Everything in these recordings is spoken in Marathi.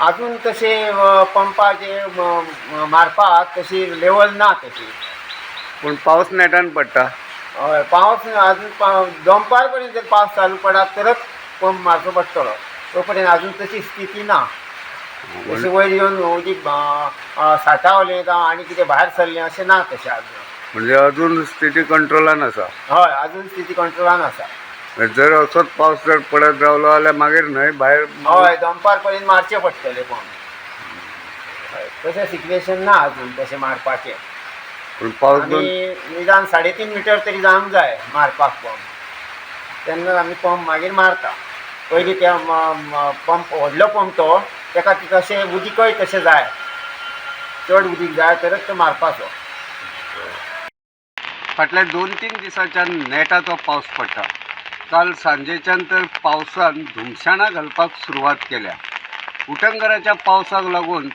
अजून तसे पंपाचे मारपाक तशी लेवल ना तशी. पण पाऊस नेटान पडटा. हय पावस अजून दनपार पर्यंत जर पावस चालू पडत तरच पंप मारचो पडटलो. तो पर्यंत अजून तशी स्थिती ना. तशी वयर येवन उदीक साठावलें जावं आनी कितें भायर सरलें अशें ना तशें अजून. म्हणजे अजून स्थिती कंट्रोलान आसा. हय अजून स्थिती कंट्रोलान आसा. जर असोच पावस जर पडत रावलो जाल्यार मागीर न्हय भायर. हय दनपार पर्यंत मारचें पडटलें पंप. हय तशें सिच्युएशन ना अजून तशें मारपाचें. पूण पावस दोन निदान 3.5 मिटर तरी जावंक जाय मारपाक पंप. तेन्ना आमी पंप मागीर मारता. पयलीं त्या पंप व्हडलो पंप तो ताका तशें उदीकय तशें जाय. चड उदीक जाय तरच तो मारपाचो. फाटल्या 2-3 दिसांच्यान नेटाचो पावस पडटा. काल सांजेच्यान तर पावसान धुमशाणां घालपाक सुरवात केल्या. उटंगराच्या पावसाक लागून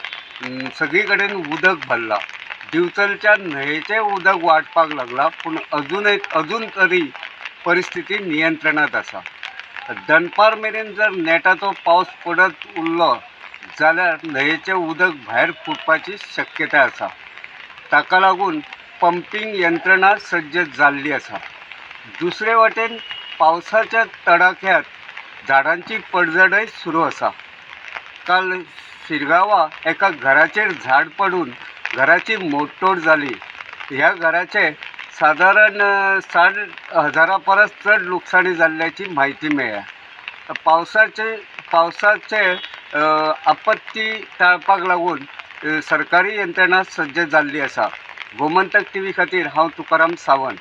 सगळी कडेन उदक भरला. दिवचलच्या न्हंयेचें उदक वाडपाक लागला. पूण अजून तरी परिस्थिती नियंत्रणात आसा. दनपार मेरेन जर नेटाचो पावस पडत उरलो जाल्यार न्हंयेचें उदक भायर फुटपाची शक्यताय आसा. ताका लागून पंपिंग यंत्रणा सज्ज जाल्ली आसा. दुसरे वटेन पावसाच्या तडाख्यात झाडांची पडझडय सुरू आसा. काल शिरगांवा एका घराचेर झाड पडून घराची मोडतोड जाली. ह्या घराचे सादारण 60,000 परस चड लुकसाणी जाल्ल्याची म्हायती मेळ्ळ्या. पावसाचे आपत्ती टाळपाक लागून सरकारी यंत्रणा सज्ज जाल्ली आसा. गोमंतक टीव्ही खातीर हांव तुकाराम सावंत.